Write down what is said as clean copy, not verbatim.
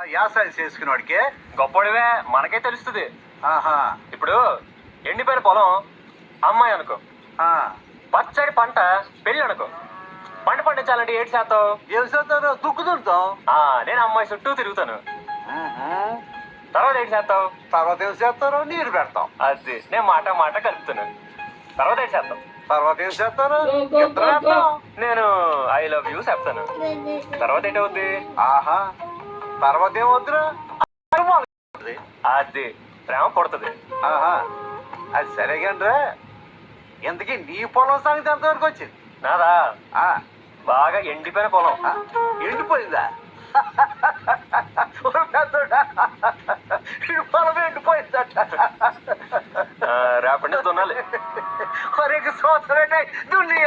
వ్యవసాయం చేసుకునేవాడికి గొప్పడివే మనకే తెలుస్తుంది. ఆహా ఇప్పుడు ఎండిపోయిన పొలం అమ్మాయి అనుకో, ఆ, పచ్చడి పంట పెళ్ళి అనుకో. పంట పండించాలంటే ఏడు శాతం ఏం చేస్తారు దుక్కుతుంటాం. నేను అమ్మాయి చుట్టూ తిరుగుతాను. తర్వాత ఏడు శాతం తర్వాత ఏం చేస్తారు నీరు పెడతాం. అది నేను మాట మాట కలుపుతాను. తర్వాత ఏడు శాతం తర్వాత ఏం చేస్తారు గిత్తలు వేస్తాం. నేను ఐ లవ్ యూ చెప్తాను. తర్వాత ఏంటవుద్ది? ఆహా తర్వాత ఏమవుతురా అది ప్రేమ పుడుతుంది. ఆహా అది సరే కండ్రా. ఇంతకీ నీ పొలం సంగతి ఎంతవరకు వచ్చింది? నాదా ఆ, బాగా ఎండిపోయిన పొలం. ఆ, ఎండిపోయిందా? ఓ పెద్దోడా, ఈ పొలం ఎండిపోయిందట. రేపటి నుంచి దున్నాలి. ఒరే సంవత్సరం దున్ని